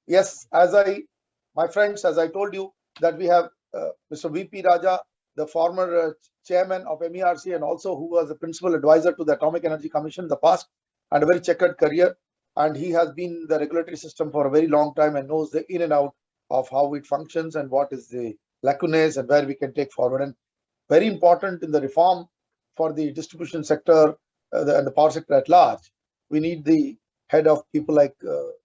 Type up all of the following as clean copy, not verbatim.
Yes, my friends, as I told you, that we have Mr. VP Raja, the former chairman of MERC, and also who was the principal advisor to the Atomic Energy Commission in the past, and a very checkered career. And he has been in the regulatory system for a very long time and knows the in and out of how it functions and what is the lacunae and where we can take forward. And very important in the reform for the distribution sector and the power sector at large, we need the head of people like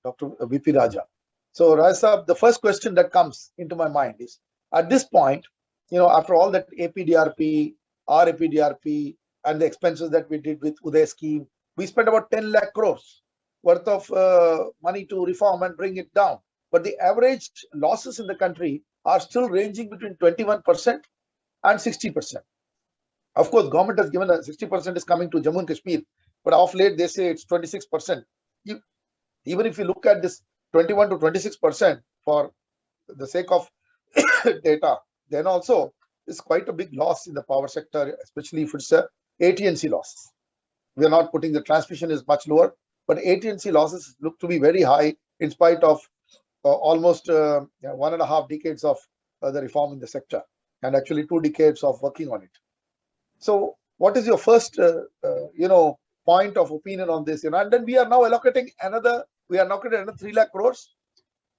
Dr. VP Raja. So, Raisa, the first question that comes into my mind is, at this point, after all that APDRP, RAPDRP, and the expenses that we did with Uday scheme, we spent about 10 lakh crores worth of money to reform and bring it down. But the average losses in the country are still ranging between 21% and 60%. Of course, government has given 60% is coming to Jammu and Kashmir, but of late they say it's 26%. Even if you look at this 21 to 26% for the sake of data, then also it's quite a big loss in the power sector, especially if it's a AT&C loss. We are not putting the transmission is much lower, but AT&C losses look to be very high in spite of almost 1.5 decades of the reform in the sector, and actually 2 decades of working on it. So what is your first, point of opinion on this? And then we are now allocating another 3 lakh crores,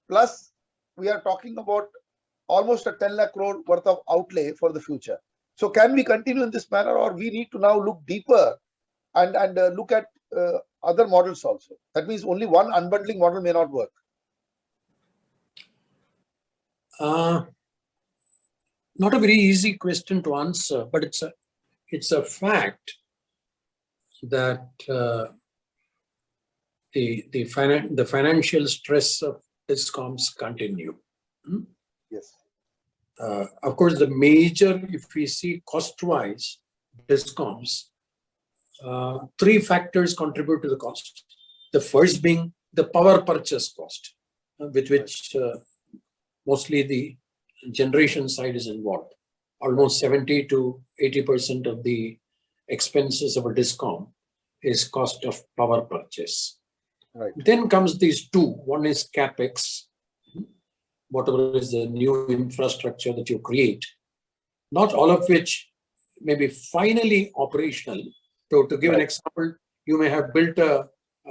plus we are talking about almost a 10 lakh crore worth of outlay for the future. So can we continue in this manner, or we need to now look deeper and look at other models also? That means only one unbundling model may not work. Not a very easy question to answer, but it's a fact that the financial stress of DISCOMs continue. Yes. Of course, the major, if we see cost-wise, DISCOMs, 3 factors contribute to the cost. The first being the power purchase cost, with which mostly the generation side is involved. Almost 70 to 80% of the expenses of a DISCOM is cost of power purchase. Right. Then comes these 2. One is Capex, whatever is the new infrastructure that you create, not all of which may be finally operational. So to give an example, you may have built a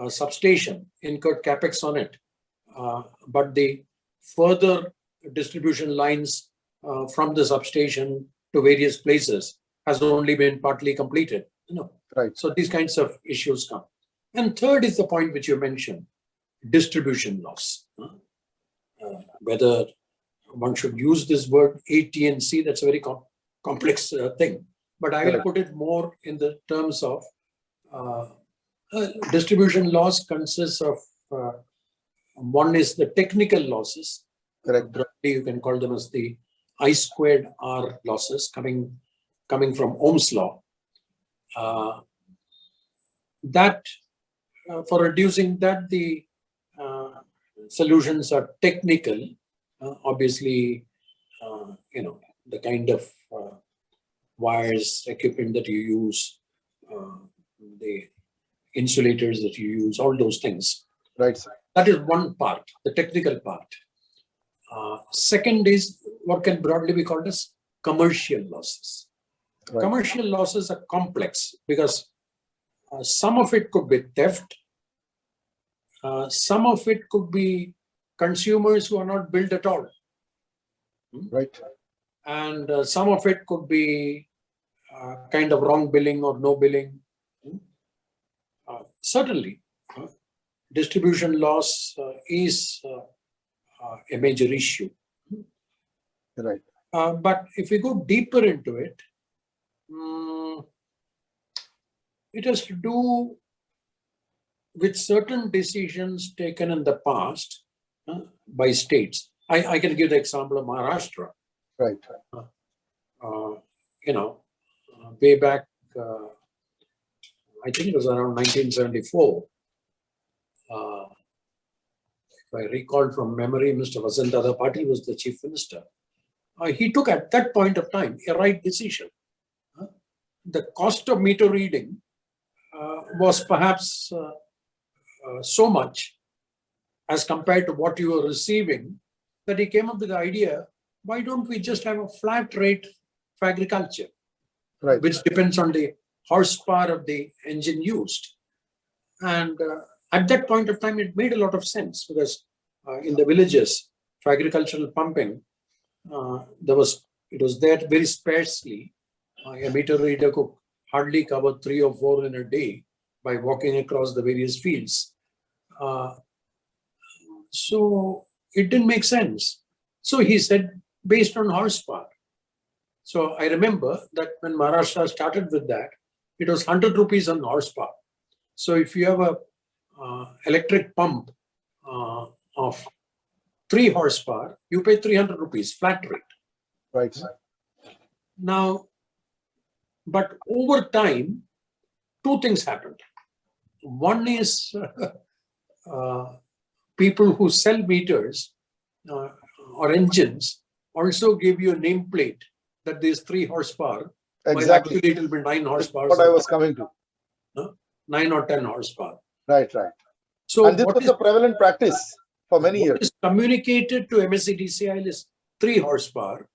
substation, incurred Capex on it, but the further distribution lines from the substation to various places has only been partly completed. Right. So these kinds of issues come. And third is the point which you mentioned, distribution loss. Whether one should use this word AT&C, that's a very complex thing. But I will put it more in the terms of distribution loss consists of one is the technical losses. Correct. You can call them as the I²R losses coming from Ohm's law. For reducing that, the solutions are technical. Obviously, the kind of wires, equipment that you use, the insulators that you use, all those things. Right, sir. That is one part, the technical part. Second is what can broadly be called as commercial losses. Right. Commercial losses are complex because some of it could be theft, some of it could be consumers who are not billed at all. Right. And some of it could be kind of wrong billing or no billing. Certainly, distribution loss is a major issue. Right. But if we go deeper into it, it has to do with certain decisions taken in the past by states. I can give the example of Maharashtra. Right. Way back, I think it was around 1974. If I recall from memory, Mr. Vasantdada Patil was the chief minister. He took at that point of time a right decision. The cost of meter reading was perhaps so much as compared to what you were receiving, that he came up with the idea, why don't we just have a flat rate for agriculture, Right. which depends on the horsepower of the engine used. And at that point of time, it made a lot of sense because in the villages for agricultural pumping, it was there very sparsely. A meter reader could hardly cover 3 or 4 in a day by walking across the various fields. So it didn't make sense. So he said, based on horsepower. So I remember that when Maharashtra started with that, it was 100 rupees on horsepower. So if you have a electric pump of 3 horsepower, you pay 300 rupees flat rate. Right. Now, but over time, 2 things happened. One is people who sell meters or engines also give you a nameplate that there's 3 horsepower. Exactly. Actually, it will be 9 horsepower. What I was coming to. 9 or 10 horsepower. Right, right. So and this was a prevalent practice for many years. What is communicated to MSCDCIL is 3 horsepower,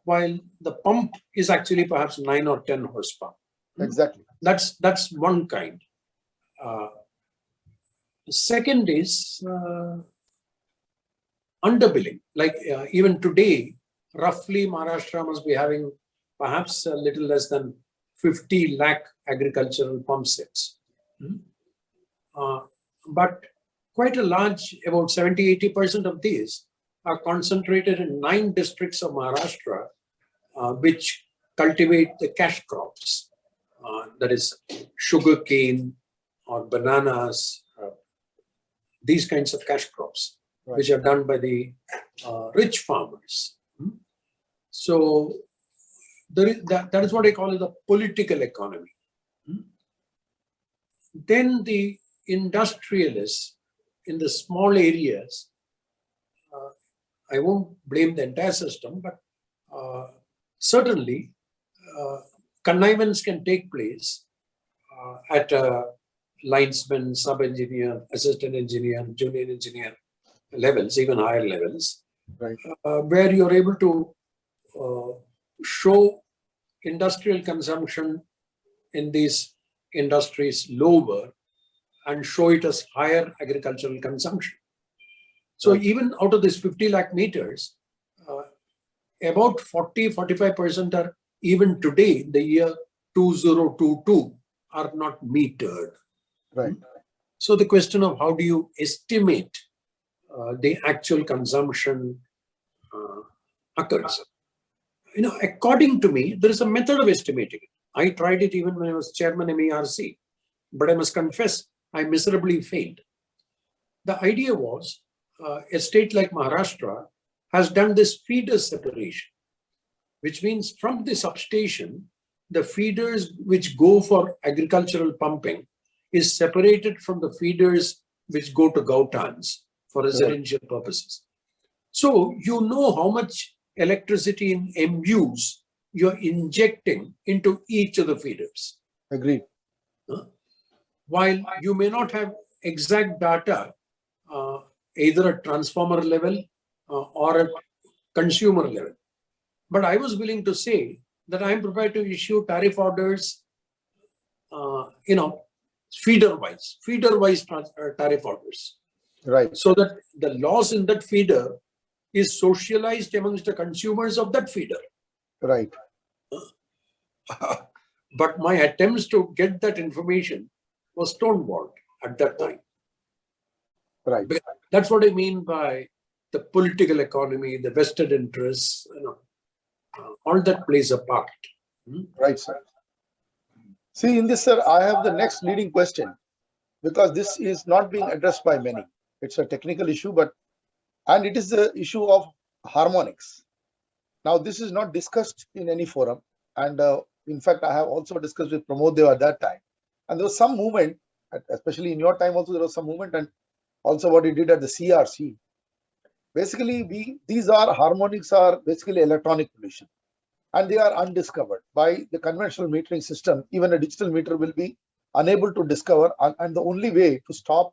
while the pump is actually perhaps 9 or 10 horsepower. Exactly. That's one kind. The second is underbilling. Like even today, roughly Maharashtra must be having perhaps a little less than 50 lakh agricultural pump sets. But quite a large, about 70–80% of these are concentrated in 9 districts of Maharashtra, which cultivate the cash crops. That is sugarcane or bananas, these kinds of cash crops, right, which are done by the rich farmers. So there is that is what I call the political economy. Then the industrialists in the small areas, I won't blame the entire system, but certainly connivance can take place at linesman, sub-engineer, assistant engineer, junior engineer levels, even higher levels, right, where you're able to show industrial consumption in these industries lower and show it as higher agricultural consumption. So right, even out of this 50 lakh meters, about 40–45% are even today, in the year 2022, are not metered. right. So the question of how do you estimate the actual consumption occurs. According to me, there is a method of estimating it. I tried it even when I was chairman MERC, but I must confess, I miserably failed. The idea was a state like Maharashtra has done this feeder separation, which means from the substation, the feeders which go for agricultural pumping is separated from the feeders which go to Gautans for residential purposes. So you know how much electricity in MUs you're injecting into each of the feeders. Agreed. While you may not have exact data, either at transformer level or at consumer level. But I was willing to say that I'm prepared to issue tariff orders, feeder-wise tariff orders. Right. So that the loss in that feeder is socialized amongst the consumers of that feeder. Right. But my attempts to get that information was stonewalled at that time. Right. That's what I mean by the political economy, the vested interests, all that plays a part. Right, sir. See, in this, sir, I have the next leading question, because this is not being addressed by many. It's a technical issue, and it is the issue of harmonics. Now, this is not discussed in any forum. And in fact, I have also discussed with Pramod Dev at that time. And there was some movement, especially in your time also, there was some movement, and also what he did at the CRC. Basically, these harmonics are basically electronic pollution, and they are undiscovered by the conventional metering system. Even a digital meter will be unable to discover, and the only way to stop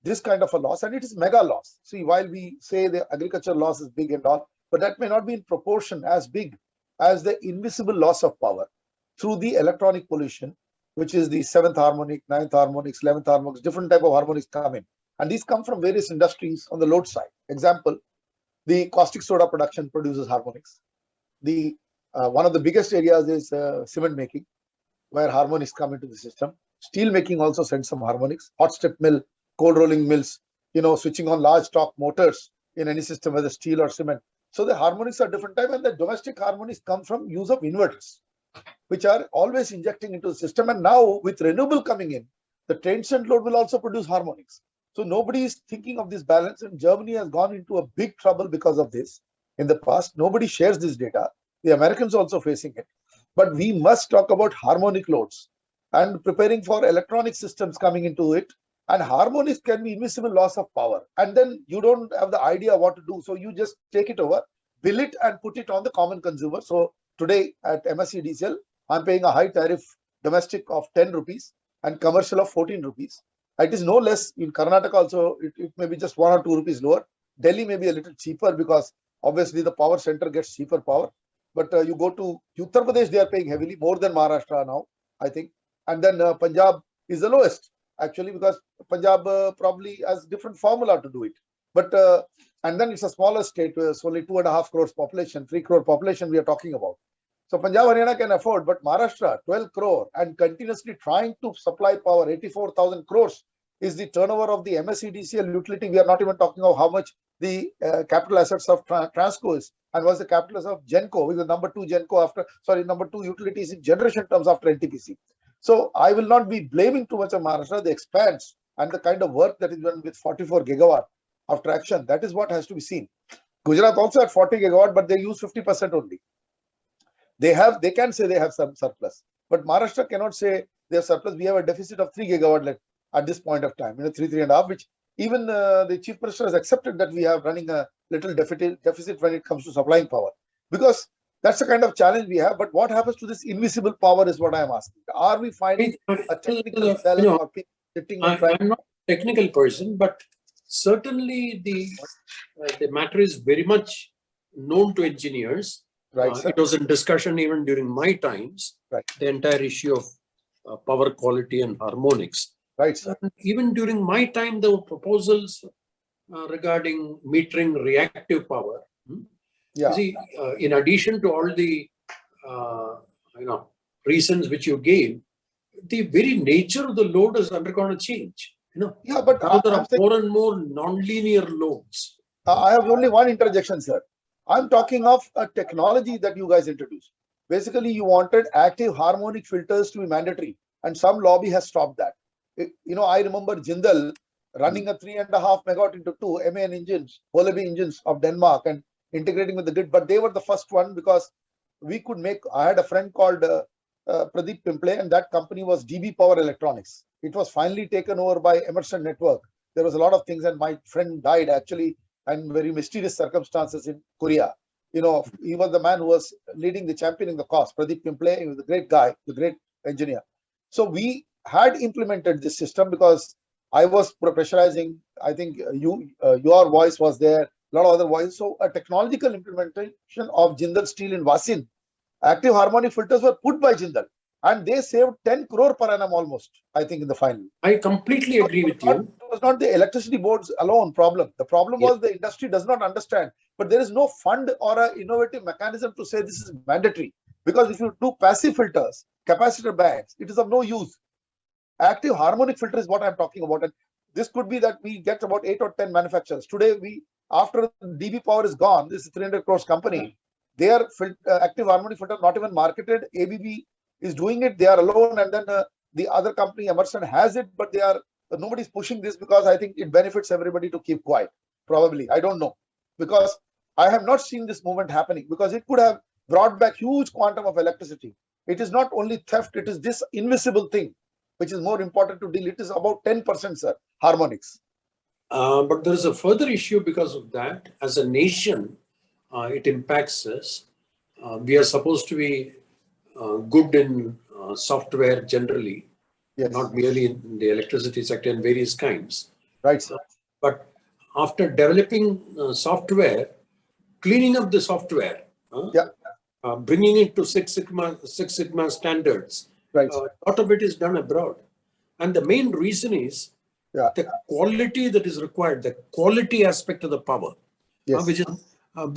this kind of a loss, and it is mega loss. See, while we say the agriculture loss is big and all, but that may not be in proportion as big as the invisible loss of power through the electronic pollution, which is the 7th harmonic, 9th harmonics, 11th harmonics, different type of harmonics come in. And these come from various industries on the load side. Example, the caustic soda production produces harmonics. The one of the biggest areas is cement making, where harmonics come into the system. Steel making also sends some harmonics. Hot strip mill, cold rolling mills, switching on large torque motors in any system, whether steel or cement. So the harmonics are different type, and the domestic harmonics come from use of inverters, which are always injecting into the system. And now with renewable coming in, the transient load will also produce harmonics. So nobody is thinking of this balance, and Germany has gone into a big trouble because of this in the past. Nobody shares this data. The Americans also facing it. But we must talk about harmonic loads and preparing for electronic systems coming into it. And harmonics can be invisible loss of power. And then you don't have the idea what to do. So you just take it over, bill it, and put it on the common consumer. So today at MSc diesel, I'm paying a high tariff domestic of 10 rupees and commercial of 14 rupees. It is no less in Karnataka also. It may be just 1 or 2 rupees lower. Delhi may be a little cheaper because obviously the power center gets cheaper power. But you go to Uttar Pradesh, they are paying heavily, more than Maharashtra now, I think. And then Punjab is the lowest, actually, because Punjab probably has different formula to do it. But and then it's a smaller state, it's only 2.5 crores population, 3 crore population we are talking about. So Punjab, Haryana can afford, but Maharashtra, 12 crore and continuously trying to supply power, 84,000 crores is the turnover of the MSEDCL utility. We are not even talking of how much the capital assets of Transco is, and was the capital assets of Genco, with the number 2 Genco after, number 2 utilities in generation terms after NTPC. So I will not be blaming too much of Maharashtra. The expanse and the kind of work that is done with 44 gigawatt of traction, that is what has to be seen. Gujarat also at 40 gigawatt, but they use 50% only. They can say they have some surplus, but Maharashtra cannot say they have surplus. We have a deficit of 3 gigawatt at this point of time, 3.5, which even the Chief Minister has accepted that we are running a little deficit when it comes to supplying power, because that's the kind of challenge we have. But what happens to this invisible power is what I am asking. Are we finding a technical cell or people sitting and trying? I'm not a technical person, but certainly the matter is very much known to engineers. Right, it was in discussion even during my times, right. The entire issue of power quality and harmonics. Right, sir. Even during my time, there were proposals regarding metering reactive power. Yeah. You see, in addition to all the reasons which you gave, the very nature of the load has undergone a change. Yeah, but now there are more and more non-linear loads. I have only one interjection, sir. I'm talking of a technology that you guys introduced. Basically, you wanted active harmonic filters to be mandatory, and some lobby has stopped that. I remember Jindal running a 3.5 megawatt into 2 MAN engines, Holeby engines of Denmark, and integrating with the grid. But they were the first one, because we could make. I had a friend called Pradeep Pimple, and that company was DB Power Electronics. It was finally taken over by Emerson Network. There was a lot of things, and my friend died actually, and very mysterious circumstances in Korea. He was the man who was leading the championing the cause. Pradeep Pimple, he was a great guy, the great engineer. So we had implemented this system because I was pressurizing. I think your voice was there, a lot of other voices. So a technological implementation of Jindal Steel in Wasin, active harmonic filters were put by Jindal, and they saved 10 crore per annum almost, I think, in the final. I completely agree with you. It was not the electricity boards alone problem. The problem was the industry does not understand, but there is no fund or an innovative mechanism to say this is mandatory. Because if you do passive filters, capacitor banks, it is of no use. Active harmonic filter is what I'm talking about. And this could be that we get about 8 or 10 manufacturers. Today, after DB Power is gone, this is 300 crores company, their active harmonic filter not even marketed. ABB is doing it. They are alone. And then the other company, Emerson, has it, but nobody's pushing this because I think it benefits everybody to keep quiet. Probably. I don't know. Because I have not seen this movement happening, because it could have brought back huge quantum of electricity. It is not only theft, it is this invisible thing, which is more important to deal. It is about 10%, sir, harmonics. But there is a further issue because of that. As a nation, it impacts us. We are supposed to be good in software generally, yes, not merely in the electricity sector in various kinds. Right, sir. But after developing software, cleaning up the software, Yeah. bringing it to Six Sigma standards, Right. a lot of it is done abroad. And the main reason is Yeah. the quality that is required, the quality aspect of the power, Yes.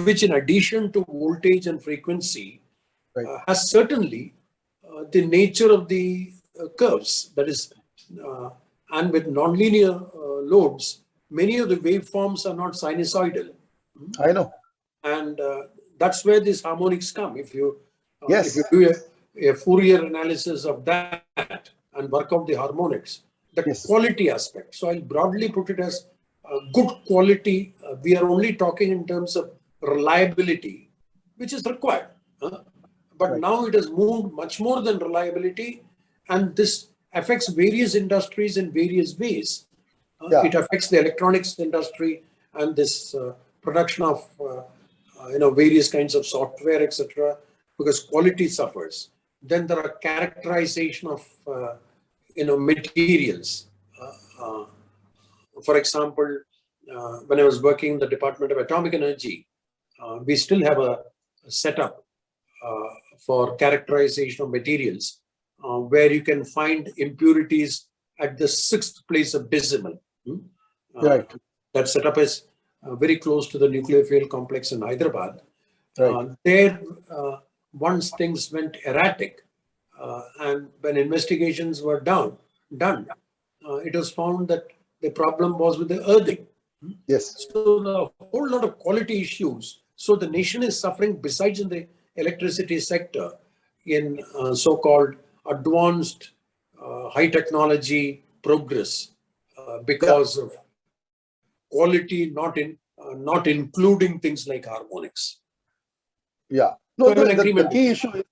which in addition to voltage and frequency, Right. has certainly the nature of the curves. That is, and with nonlinear loads, many of the waveforms are not sinusoidal. I know. And that's where these harmonics come. If you Yes. do a Fourier analysis of that and work out the harmonics, the Yes. quality aspect. So I'll broadly put it as good quality. We are only talking in terms of reliability, which is required. But Right. now it has moved much more than reliability, and this affects various industries in various ways. Yeah. It affects the electronics industry and this production of various kinds of software, etc., because quality suffers. Then there are characterization of materials. For example, when I was working in the Department of Atomic Energy, we still have a setup for characterization of materials where you can find impurities at the 6th place of decimal. Right. That setup is very close to the nuclear fuel complex in Hyderabad. Right. There, once things went erratic, and when investigations were done, it was found that the problem was with the earthing. Yes. So a whole lot of quality issues. So the nation is suffering, besides in the electricity sector, in so-called advanced high technology progress because of quality not including things like harmonics. Yeah. No, So I have an the agreement key with you.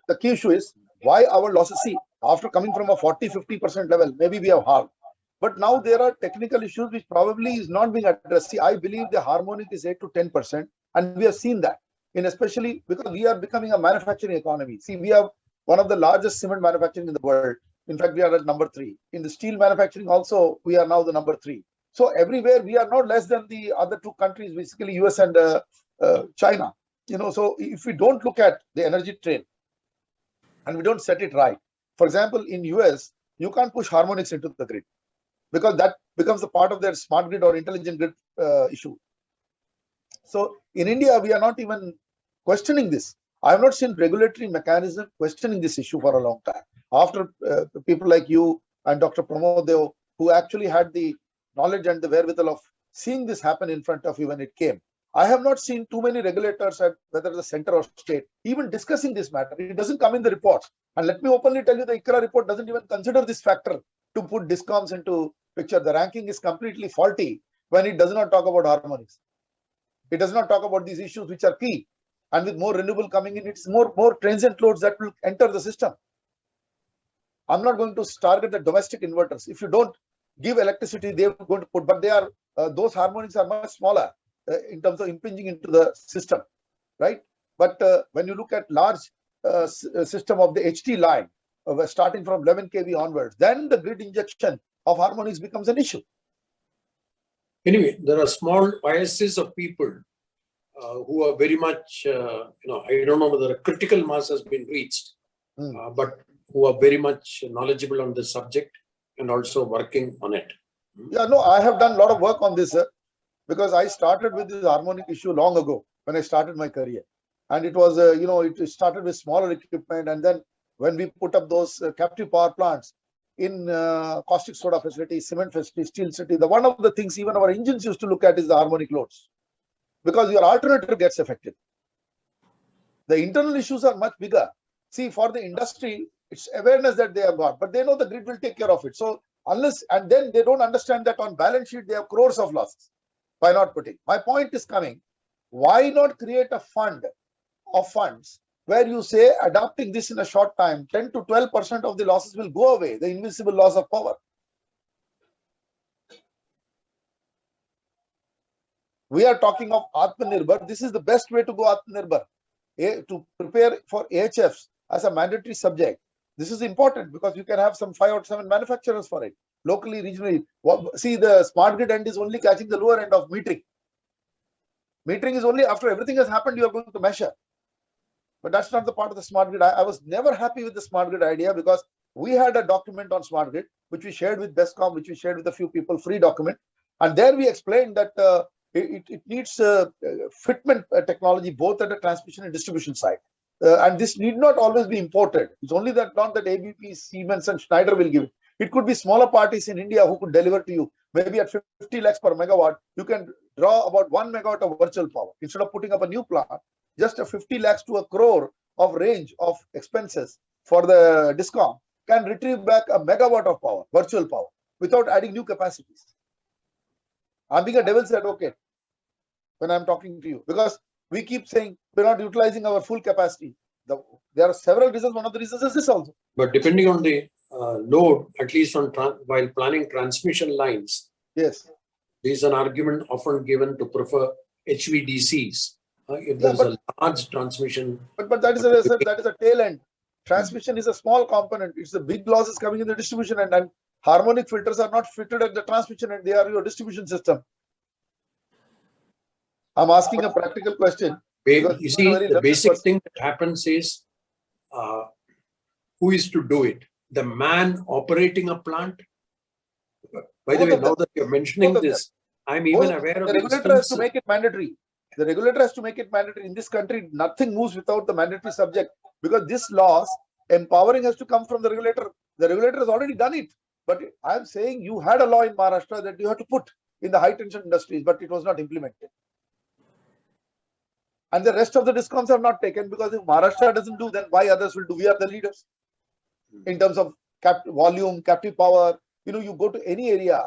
the key issue is why our losses. See, after coming from a 40-50% level, maybe we have halved. But now there are technical issues which probably is not being addressed. See, I believe the harmonic is 8 to 10%, and we have seen that, in especially because we are becoming a manufacturing economy. See, we have one of the largest cement manufacturing in the world. In fact, we are at number 3. In the steel manufacturing also, we are now the number 3. So everywhere we are not less than the other 2 countries, basically US and China. So if we don't look at the energy train and we don't set it right, for example, in US, you can't push harmonics into the grid, because that becomes a part of their smart grid or intelligent grid issue. So in India, we are not even questioning this. I have not seen regulatory mechanism questioning this issue for a long time. After people like you and Dr. Pramod Deo, who actually had the knowledge and the wherewithal of seeing this happen in front of you when it came, I have not seen too many regulators at whether the center or state even discussing this matter. It doesn't come in the reports. And let me openly tell you, the ICRA report doesn't even consider this factor to put DISCOMs into picture. The ranking is completely faulty when it does not talk about harmonics. It does not talk about these issues which are key. And with more renewable coming in, it's more transient loads that will enter the system. I'm not going to target the domestic inverters. If you don't give electricity, they're going to put, but they are those harmonics are much smaller in terms of impinging into the system, right? But when you look at large system of the HT line, starting from 11 kV onwards, then the grid injection of harmonics becomes an issue. Anyway, there are small biases of people who are very much, I don't know whether a critical mass has been reached, but who are very much knowledgeable on this subject and also working on it. Yeah, no, I have done a lot of work on this, because I started with this harmonic issue long ago when I started my career. And it was, it started with smaller equipment. And then when we put up those captive power plants in caustic soda facilities, cement facilities, steel facilities, one of the things even our engines used to look at is the harmonic loads, because your alternator gets affected. The internal issues are much bigger. See, for the industry, it's awareness that they have got, but they know the grid will take care of it. So and then they don't understand that on balance sheet, they have crores of losses by not putting. My point is coming, why not create a fund of funds where you say, adopting this in a short time, 10 to 12% of the losses will go away, the invisible loss of power. We are talking of Atmanirbhar. This is the best way to go Atmanirbhar, to prepare for AHFs as a mandatory subject. This is important because you can have some 5 or 7 manufacturers for it. locally, regionally. See, the smart grid end is only catching the lower end of metering. Metering is only after everything has happened, you are going to measure. But that's not the part of the smart grid. I was never happy with the smart grid idea, because we had a document on smart grid, which we shared with DISCOM, which we shared with a few people, free document. And there we explained that it needs fitment technology, both at the transmission and distribution side. And this need not always be imported. It's only that not that ABP, Siemens and Schneider will give it. It could be smaller parties in India who could deliver to you. Maybe at 50 lakhs per megawatt, you can draw about 1 megawatt of virtual power. Instead of putting up a new plant, just a 50 lakhs to a crore of range of expenses for the DISCOM can retrieve back a megawatt of power, virtual power, without adding new capacities. I'm being a devil's advocate when I'm talking to you, because we keep saying we're not utilizing our full capacity. There are several reasons. One of the reasons is this also. But depending on the load, at least on while planning transmission lines, yes, there is an argument often given to prefer HVDCs if there is a large transmission. But that is a tail end. Transmission is a small component. It's the big losses coming in the distribution end, and harmonic filters are not fitted at the transmission end. They are your distribution system. I'm asking a practical question. You see, the basic thing that happens is who is to do it? The man operating a plant. By the way, now that you're mentioning this, I'm even aware of the regulator has to make it mandatory. The regulator has to make it mandatory. In this country, nothing moves without the mandatory subject, because this laws empowering has to come from the regulator. The regulator has already done it. But I'm saying you had a law in Maharashtra that you had to put in the high tension industries, but it was not implemented. And the rest of the DISCOMs have not taken, because if Maharashtra doesn't do, then why others will do? We are the leaders in terms of volume, captive power. You know, you go to any area,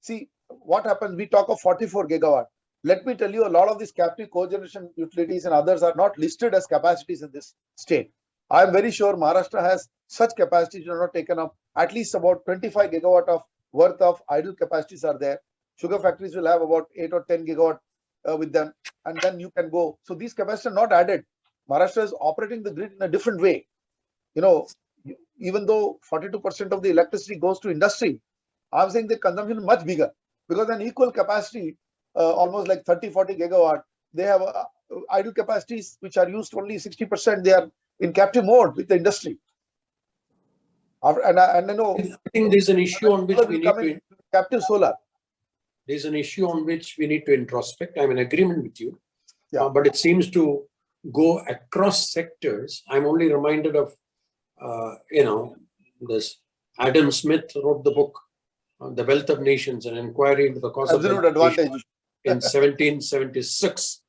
see what happens. We talk of 44 gigawatt. Let me tell you, a lot of these captive cogeneration utilities and others are not listed as capacities in this state. I am very sure Maharashtra has such capacities which are not taken up. At least about 25 gigawatt of worth of idle capacities are there. Sugar factories will have about 8 or 10 gigawatt with them, and then you can go. So these capacities are not added. Maharashtra is operating the grid in a different way. You know, even though 42% of the electricity goes to industry, I'm saying the consumption is much bigger, because an equal capacity, almost like 30-40 gigawatt, they have idle capacities which are used only 60%. They are in captive mode with the industry. And I know, I think there's an issue on which we need to captive solar. There's an issue on which we need to introspect. I'm in agreement with you, but it seems to go across sectors. I'm only reminded of, this Adam Smith wrote the book, The Wealth of Nations, an inquiry into the cause of advantage in 1776.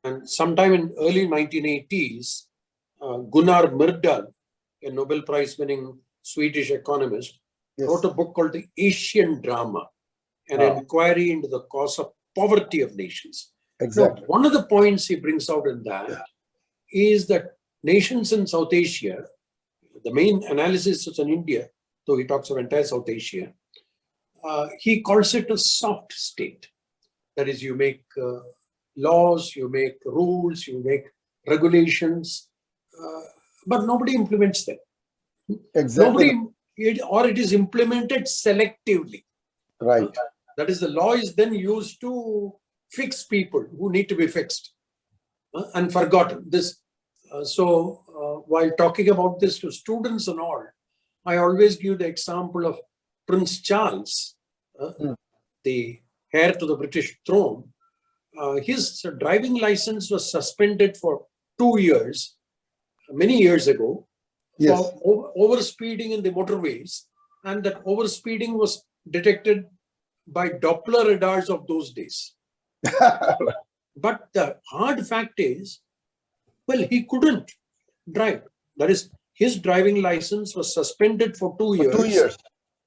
And sometime in early 1980s, Gunnar Myrdal, a Nobel Prize winning Swedish economist, wrote a book called The Asian Drama, an inquiry into the cause of poverty of nations. Exactly. Now, one of the points he brings out in that is that nations in South Asia, the main analysis is on India, though he talks of entire South Asia, he calls it a soft state. That is, you make laws, you make rules, you make regulations, but nobody implements them. Exactly. Or it is implemented selectively. Right. That is, the law is then used to fix people who need to be fixed and forgotten. While talking about this to students and all, I always give the example of Prince Charles, the heir to the British throne. His driving license was suspended for 2 years, many years ago, for overspeeding in the motorways, and that overspeeding was detected by Doppler radars of those days. But the hard fact is, well, he couldn't drive. That is, his driving license was suspended for 2 years. 2 years.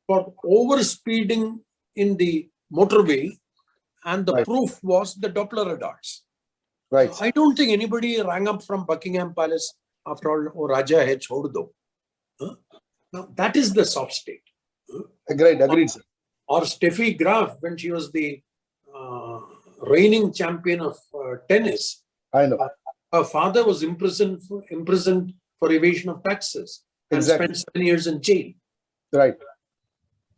For overspeeding in the motorway, and the proof was the Doppler radars. Right. I don't think anybody rang up from Buckingham Palace after all, oh, Raja hai chhod do. Now, that is the soft state. Agreed, sir. Or Steffi Graf, when she was the reigning champion of tennis. I know. Her father was imprisoned for evasion of taxes and spent 7 years in jail. Right.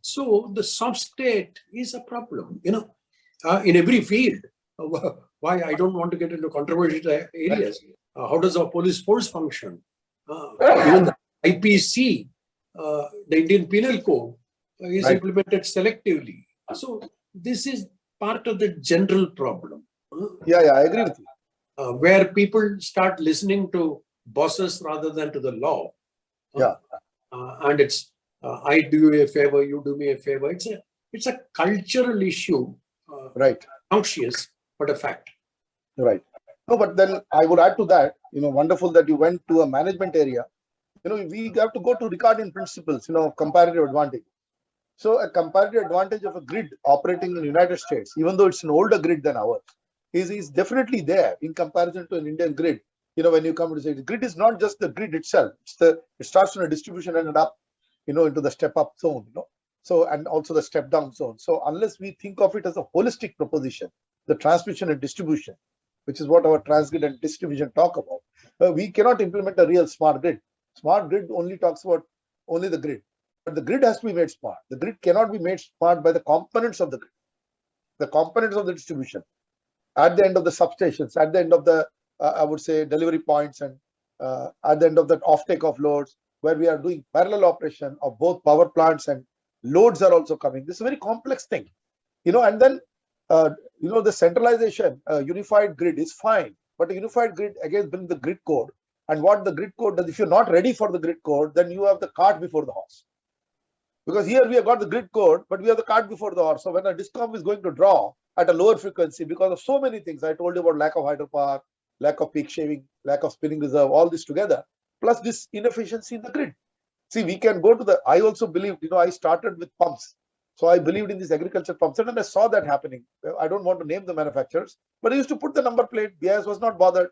So the soft state is a problem, in every field. Why I don't want to get into controversial areas. How does our police force function? Even the IPC, the Indian Penal Code, is implemented selectively. So this is part of the general problem. Yeah, I agree with you. Where people start listening to bosses rather than to the law. And it's I do you a favor, you do me a favor. It's a cultural issue. Conscious, but a fact. Right. No, but then I would add to that, wonderful that you went to a management area. We have to go to Ricardian principles, comparative advantage. So a comparative advantage of a grid operating in the United States, even though it's an older grid than ours, is definitely there in comparison to an Indian grid. When you come to say the grid is not just the grid itself, it starts from a distribution and up, into the step up zone, So, and also the step down zone. So unless we think of it as a holistic proposition, the transmission and distribution, which is what our transgrid and distribution talk about, we cannot implement a real smart grid. Smart grid only talks about only the grid, but the grid has to be made smart. The grid cannot be made smart by the components of the grid, the components of the distribution, at the end of the substations, at the end of the, I would say, delivery points, and at the end of that offtake of loads, where we are doing parallel operation of both power plants and loads are also coming. This is a very complex thing, and then, the centralization, unified grid is fine, but a unified grid again brings the grid code. And what the grid code does, if you're not ready for the grid code, then you have the cart before the horse. Because here we have got the grid code, but we have the cart before the horse. So when a DISCOM is going to draw at a lower frequency because of so many things, I told you about lack of hydropower, lack of peak shaving, lack of spinning reserve, all this together, plus this inefficiency in the grid. See, we can go to the, I also believed, I started with pumps. So I believed in these agriculture pumps, and I saw that happening. I don't want to name the manufacturers, but I used to put the number plate. BIS was not bothered.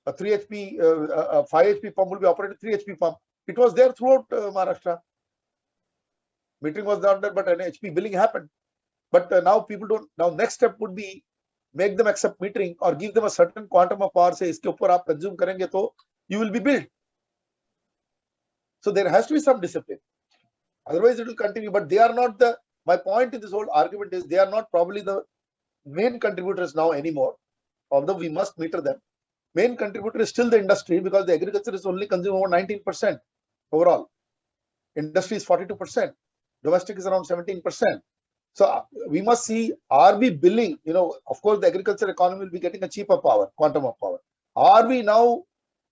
A 3 HP, a 5 HP pump will be operated 3 HP pump. It was there throughout Maharashtra. Metering was not there, but an HP billing happened. But now people don't. Now next step would be make them accept metering or give them a certain quantum of power. Say, iske upar aap consume karenge to you will be billed. So there has to be some discipline. Otherwise, it will continue. But they are not the. My point in this whole argument is they are not probably the main contributors now anymore. Although we must meter them. Main contributor is still the industry, because the agriculture is only consuming over 19% overall. Industry is 42%. Domestic is around 17%. So we must see, are we billing? Of course, the agriculture economy will be getting a cheaper power, quantum of power. Are we now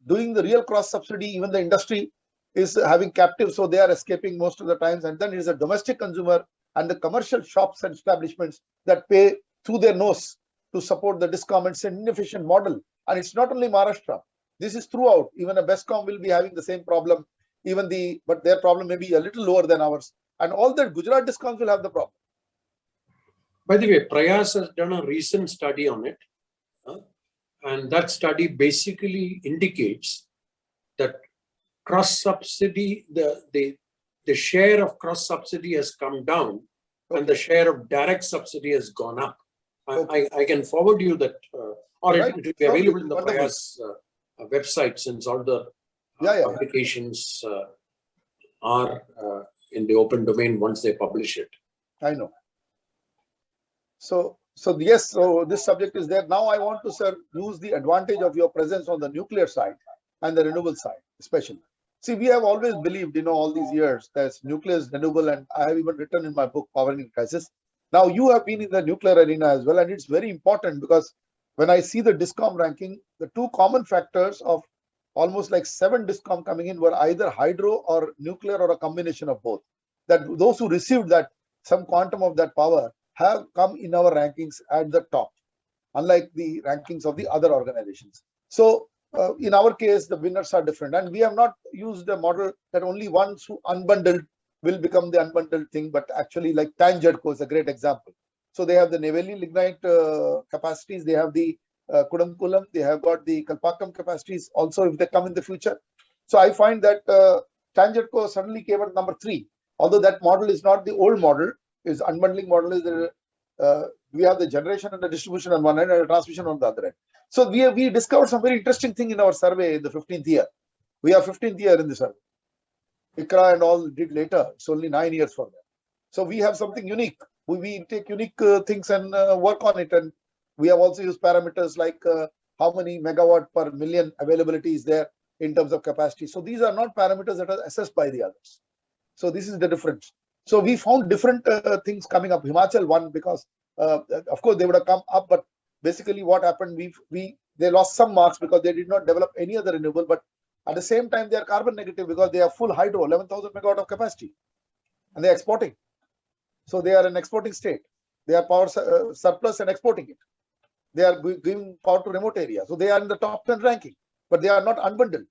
doing the real cross subsidy? Even the industry is having captive, so they are escaping most of the times. And then it is a domestic consumer and the commercial shops and establishments that pay through their nose to support the DISCOM. It's an inefficient model. And it's not only Maharashtra. This is throughout. Even a BESCOM will be having the same problem. But their problem may be a little lower than ours. And all the Gujarat DISCOMs will have the problem. By the way, Prayas has done a recent study on it. And that study basically indicates that cross-subsidy, the share of cross-subsidy has come down, and the share of direct subsidy has gone up. I can forward you that, or it will be available in the Prayas website, since all the publications are in the open domain once they publish it. I know. So yes, so this subject is there. Now I want to, sir, use the advantage of your presence on the nuclear side and the renewable side, especially. See, we have always believed, all these years, that nuclear is renewable, and I have even written in my book, Powering in Crisis. Now you have been in the nuclear arena as well, and it's very important, because when I see the DISCOM ranking, the two common factors of almost like 7 DISCOM coming in were either hydro or nuclear or a combination of both. That those who received that, some quantum of that power, have come in our rankings at the top, unlike the rankings of the other organizations. So in our case, the winners are different, and we have not used a model that only ones who unbundled will become the unbundled thing, but actually, like Tanjadco is a great example. So they have the Neyveli lignite capacities, they have the Kudamkulam, they have got the Kalpakam capacities also if they come in the future. So I find that Tanjadco suddenly came at number 3, although that model is not the old model. Is unbundling model is we have the generation and the distribution on one end and the transmission on the other end. So we discovered some very interesting thing in our survey in the 15th year. We are 15th year in the survey. ICRA and all did later. It's only 9 years for them. So we have something unique. We take unique things and work on it. And we have also used parameters like how many megawatt per million availability is there in terms of capacity. So these are not parameters that are assessed by the others. So this is the difference. So we found different things coming up. Himachal won because, of course, they would have come up, but basically what happened, they lost some marks because they did not develop any other renewable, but at the same time, they are carbon negative because they have full hydro, 11,000 megawatt of capacity, and they are exporting. So they are an exporting state. They are power surplus and exporting it. They are giving power to remote areas. So they are in the top 10 ranking, but they are not unbundled.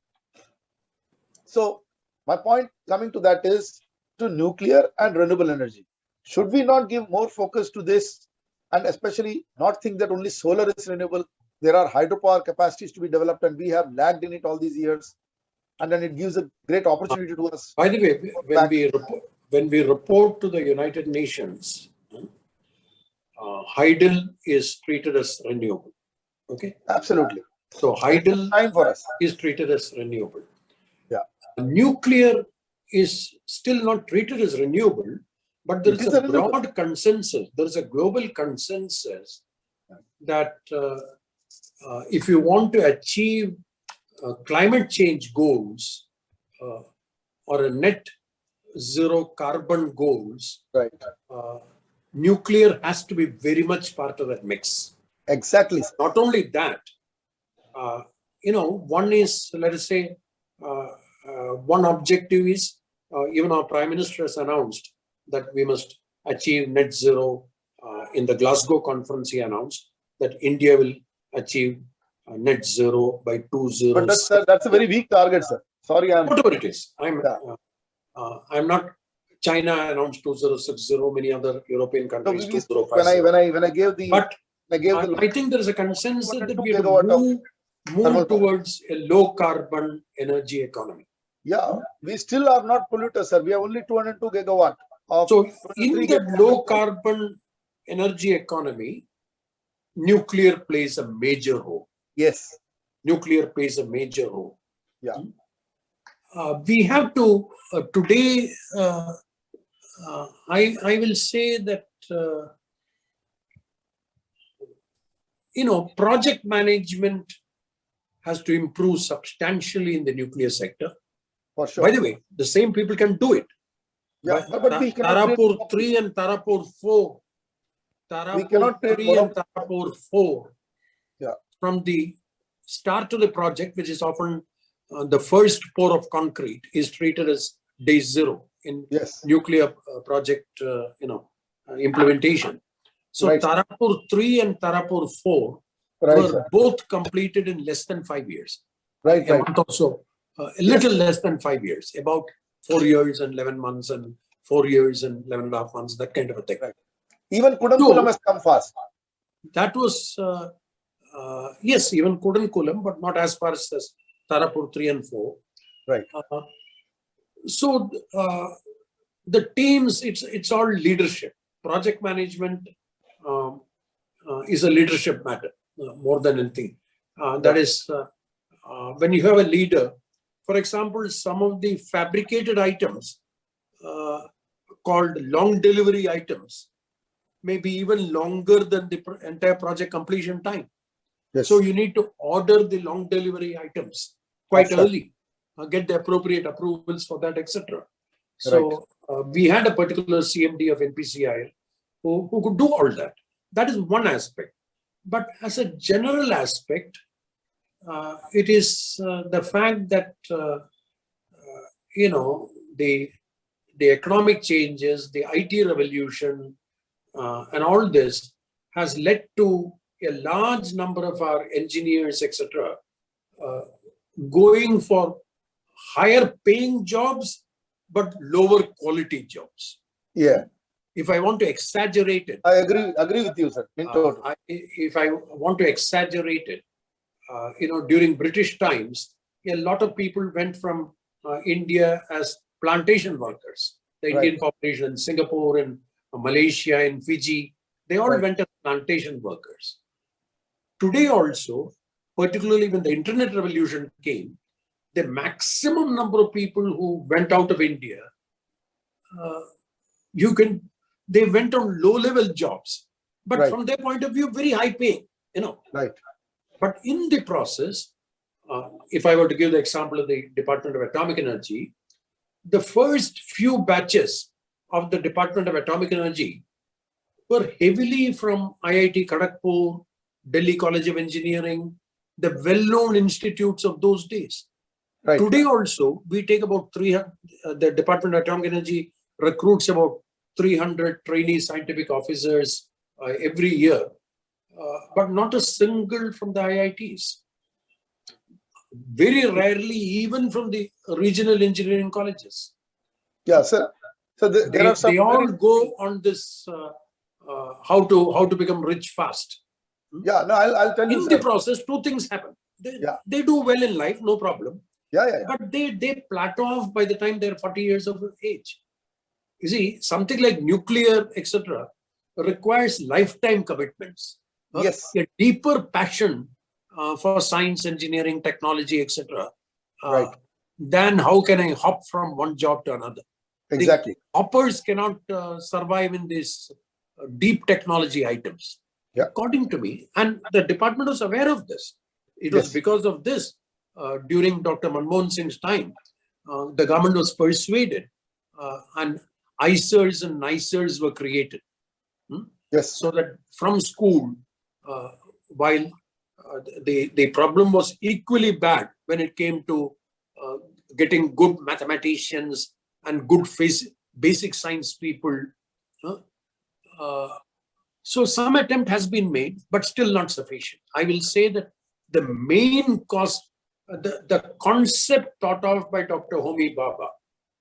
So my point coming to that is to nuclear and renewable energy. Should we not give more focus to this, and especially not think that only solar is renewable? There are hydropower capacities to be developed, and we have lagged in it all these years. And then it gives a great opportunity to us. By the way, when we report to the United Nations, hydel is treated as renewable. Okay. Absolutely. So hydel time for us is treated as renewable. Yeah. Nuclear is still not treated as renewable, but there is a broad consensus. There is a global consensus that if you want to achieve climate change goals or a net zero carbon goals, right? Nuclear has to be very much part of that mix. Exactly. Not only that, one is, let us say, one objective is even our Prime Minister has announced that we must achieve net zero. In the Glasgow conference, he announced that India will achieve net zero by 2060. But that's a very weak target, sir. Sorry, whatever it is. I'm not. China announced 2060. Many other European countries 2050. When I gave the, but I think there is a consensus that we have to move towards a low carbon energy economy. Yeah, we still are not polluters, sir. We have only 202 gigawatt. So in the low carbon energy economy, nuclear plays a major role. Yes. Nuclear plays a major role. Yeah. We have to, today, I will say that, project management has to improve substantially in the nuclear sector. For sure. By the way, the same people can do it. Yeah, but we cannot Tarapur 3 and Tarapur 4. Tarapur 3 and Tarapur 4. Yeah. From the start of the project, which is often the first pour of concrete, is treated as day zero in nuclear project, implementation. So right. Tarapur 3 and Tarapur 4 were both completed in less than 5 years. Right. Also, a little less than 5 years, about 4 years and 11 months and 4 years and 11.5 months, that kind of a thing. Right. Even Kudankulam has come fast. That was, yes, even Kudankulam, but not as far as Tarapur 3 and 4. Right. So the teams, it's all leadership. Project management is a leadership matter more than anything. That is, when you have a leader, for example, some of the fabricated items called long delivery items may be even longer than the entire project completion time. Yes. So you need to order the long delivery items quite early, get the appropriate approvals for that, etc. So we had a particular CMD of NPCIL who could do all that. That is one aspect. But as a general aspect, it is the fact that, the economic changes, the IT revolution, and all this has led to a large number of our engineers, etc., going for higher paying jobs, but lower quality jobs. Yeah. If I want to exaggerate it, I agree with you, sir. If I want to exaggerate it, during British times, a lot of people went from India as plantation workers. The Indian population in Singapore and Malaysia and Fiji, they all went as plantation workers. Today also, particularly when the internet revolution came, the maximum number of people who went out of India, they went on low-level jobs, but Right. from their point of view, very high paying, Right. But in the process, if I were to give the example of the Department of Atomic Energy, the first few batches of the Department of Atomic Energy were heavily from IIT Kharagpur, Delhi College of Engineering, the well-known institutes of those days. Right. Today also, we take about 300, the Department of Atomic Energy recruits about 300 trainee scientific officers every year, but not a single from the IITs. Very rarely, even from the regional engineering colleges. Yeah, sir. So there are some. They all go on this how to become rich fast. Yeah, no, I'll tell you. In the process, two things happen. They do well in life, no problem. Yeah. But they plateau off by the time they're 40 years of age. You see, something like nuclear, etc., requires lifetime commitments. Yes. A deeper passion for science, engineering, technology, etc. Right. Then how can I hop from one job to another? Exactly. The hoppers cannot survive in these deep technology items. Yeah. According to me, and the department was aware of this. It was because of this, during Dr. Manmohan Singh's time, the government was persuaded and ISERs and NICERs were created. Yes. So that from school, while the problem was equally bad when it came to getting good mathematicians and good basic science people. So some attempt has been made, but still not sufficient. I will say that the main cause, the concept thought of by Dr. Homi Bhabha,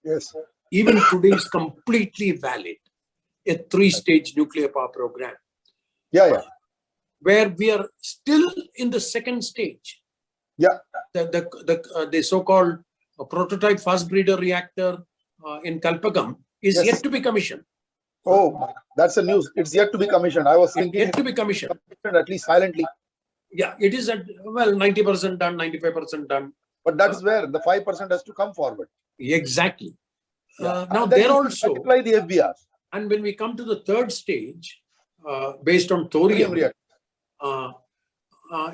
yes, even today is completely valid. A 3-stage nuclear power program. Yeah. Where we are still in the second stage. Yeah. The so-called prototype fast breeder reactor in Kalpagam is yet to be commissioned. Oh, that's the news. It's yet to be commissioned. I was thinking yet to be commissioned, at least silently. Yeah, it is at 90% done, 95% done. But that's where the 5% has to come forward. Exactly. Now there also multiply the FBR. And when we come to the third stage, based on thorium,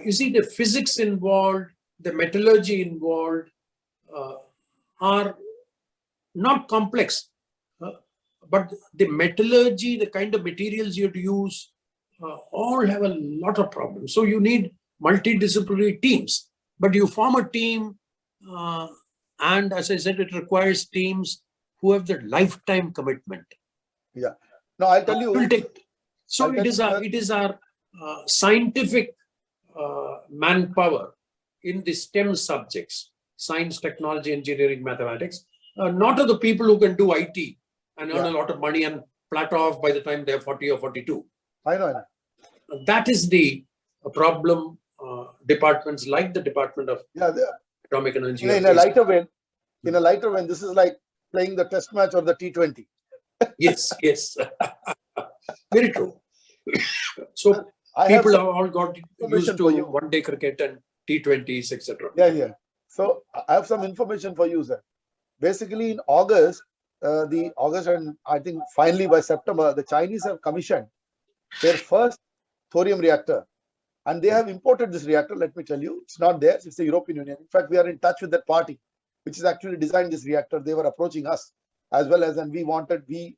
you see the physics involved, the metallurgy involved are not complex, but the metallurgy, the kind of materials you have to use, all have a lot of problems. So you need multidisciplinary teams, but you form a team, and as I said, it requires teams who have the lifetime commitment. Yeah. No, I'll tell you. It is our scientific manpower in the STEM subjects, science, technology, engineering, mathematics, not of the people who can do IT and earn a lot of money and plateau off by the time they're 40 or 42. I know. That is the problem departments like the Department of Atomic Energy. In a lighter vein, this is like playing the test match or the T20. Yes. Very true. So people have all got used to one-day cricket and T20s, etc. Yeah. So I have some information for you, sir. Basically, in August, and I think finally by September, the Chinese have commissioned their first thorium reactor, and they have imported this reactor. Let me tell you, it's not theirs; it's the European Union. In fact, we are in touch with that party, which has actually designed this reactor. They were approaching us as well as, and the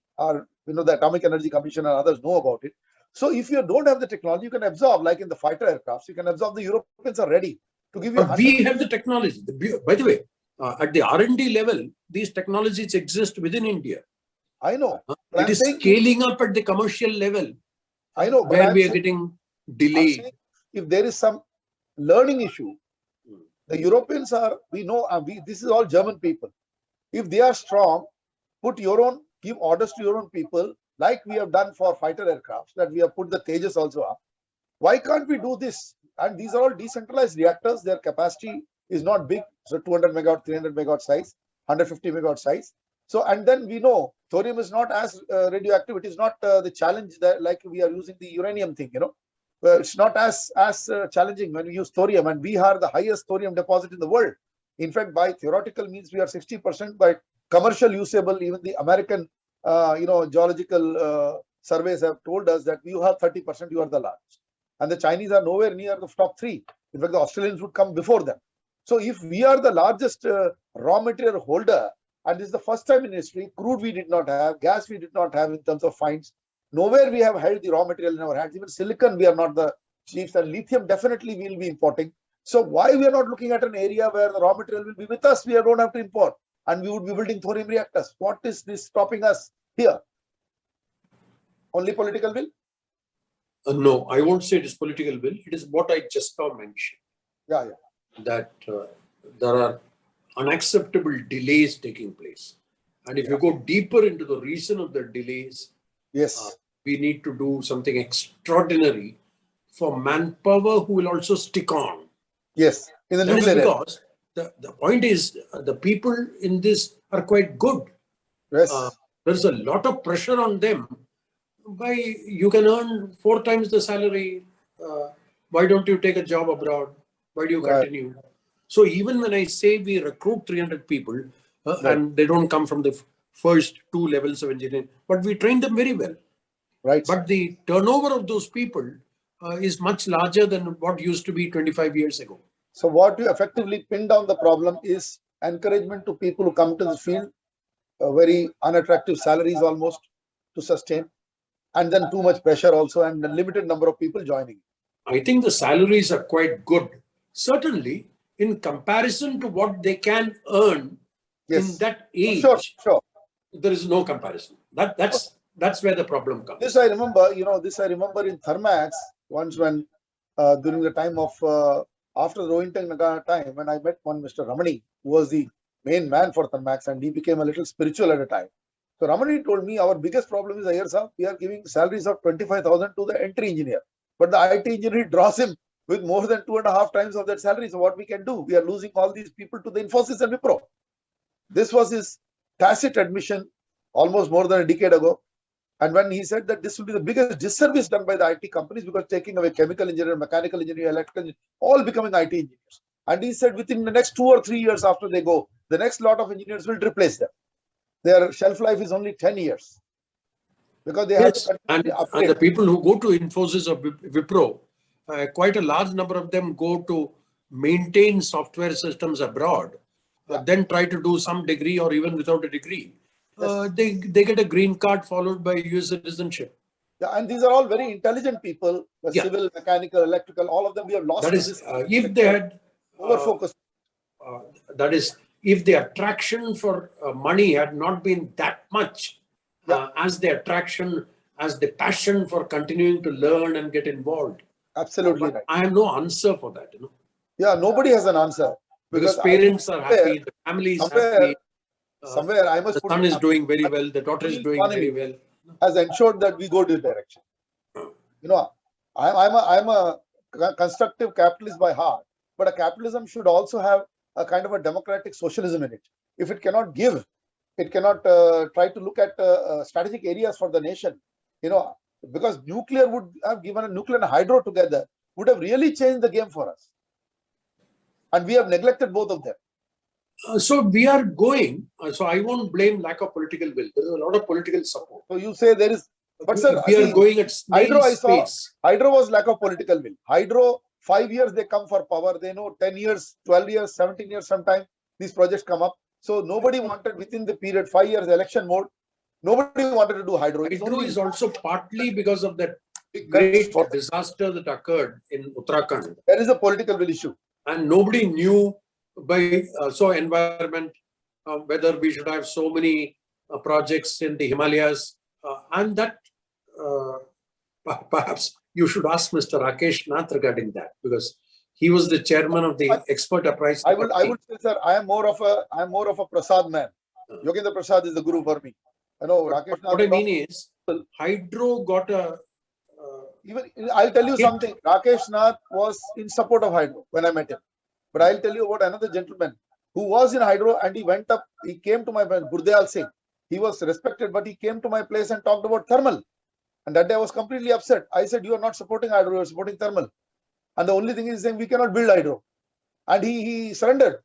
Atomic Energy Commission and others know about it. So if you don't have the technology, you can absorb, like in the fighter aircrafts, you can absorb. The Europeans are ready to give you. We have the technology. By the way, at the R&D level, these technologies exist within India. I know. It is scaling up at the commercial level. I know. Where we are getting delayed. If there is some learning issue, the Europeans are, this is all German people. If they are strong, give orders to your own people, like we have done for fighter aircrafts, that we have put the Tejas also up. Why can't we do this? And these are all decentralized reactors. Their capacity is not big. So 200 megawatt, 300 megawatt size, 150 megawatt size. So, and then we know thorium is not as radioactive. It is not the challenge that like we are using the uranium thing, It's not as challenging when we use thorium. And we are the highest thorium deposit in the world In fact, by theoretical means, we are 60%. By commercial usable, even the American, geological surveys have told us that you have 30%, you are the largest. And the Chinese are nowhere near the top 3. In fact, the Australians would come before them. So if we are the largest raw material holder, and this is the first time in history, crude we did not have, gas we did not have in terms of finds. Nowhere we have held the raw material in our hands. Even silicon, we are not the chiefs, and lithium definitely we will be importing. So why we are not looking at an area where the raw material will be with us? We don't have to import, and we would be building thorium reactors. What is this stopping us here? Only political will? No, I won't say it is political will. It is what I just now mentioned. Yeah. That there are unacceptable delays taking place. And if you go deeper into the reason of the delays, yes, we need to do something extraordinary for manpower who will also stick on. Yes, in the nuclear area. Because the point is, the people in this are quite good. Yes. There's a lot of pressure on them. You can earn 4 times the salary. Why don't you take a job abroad? Why do you continue? Right. So even when I say we recruit 300 people and they don't come from the first 2 levels of engineering, but we train them very well. Right. But the turnover of those people is much larger than what used to be 25 years ago. So what you effectively pin down the problem is encouragement to people who come to the field, very unattractive salaries almost to sustain, and then too much pressure also, and a limited number of people joining. I think the salaries are quite good. Certainly, in comparison to what they can earn in that age, sure. There is no comparison. That's where the problem comes. This I remember, in Thermax, once when during the time of after the Rohinton time, when I met one Mr. Ramani, who was the main man for Thermax, and he became a little spiritual at a time. So Ramani told me our biggest problem is Iyer sir, we are giving salaries of 25,000 to the entry engineer, but the IT engineer draws him with more than 2.5 times of that salary. So what we can do? We are losing all these people to the Infosys and Wipro. This was his tacit admission almost more than a decade ago. And when he said that this will be the biggest disservice done by the IT companies, because taking away chemical engineer, mechanical engineer, electrical engineer, all becoming IT engineers. And he said within the next 2 or 3 years after they go, the next lot of engineers will replace them. Their shelf life is only 10 years. Because they have to and the people who go to Infosys or Wipro, quite a large number of them go to maintain software systems abroad, then try to do some degree or even without a degree. They get a green card followed by US citizenship. Yeah, and these are all very intelligent people, civil, mechanical, electrical, all of them we have lost. That is, if they had over-focused. That is, if the attraction for money had not been that much, as the attraction, as the passion for continuing to learn and get involved. Absolutely right. I have no answer for that. Yeah, nobody has an answer. Because parents are happy, the family is happy. Somewhere I must the son is doing very well, the daughter is doing very well. Has ensured that we go this direction. I'm a constructive capitalist by heart, but a capitalism should also have a kind of a democratic socialism in it. If it cannot give, it cannot try to look at strategic areas for the nation. Because nuclear would have given a nuclear and hydro together would have really changed the game for us. And we have neglected both of them. So we are going, so I won't blame lack of political will. There is a lot of political support. So you say there is, but sir, we are going at hydro, space. Hydro was lack of political will. Hydro, 5 years they come for power. They know 10 years, 12 years, 17 years sometime these projects come up. So nobody wanted within the period 5 years election mode. Nobody wanted to do hydro. Hydro is also partly because of that great disaster that occurred in Uttarakhand. There is a political will issue. And nobody knew by environment whether we should have so many projects in the Himalayas, and that perhaps you should ask Mr. Rakesh Nath regarding that, because he was the chairman of the expert appraisal. I would say, sir, I am more of a Prasad man. Yogendra Prasad is the guru for me. Rakesh Nath. What I mean is, hydro got a. Even I'll tell you something. Rakesh Nath was in support of hydro when I met him. But I'll tell you about another gentleman who was in hydro, and he went up, he came to my friend, Gurdayal Singh. He was respected, but he came to my place and talked about thermal. And that day I was completely upset. I said, you are not supporting hydro, you are supporting thermal. And the only thing is saying we cannot build hydro. And he surrendered.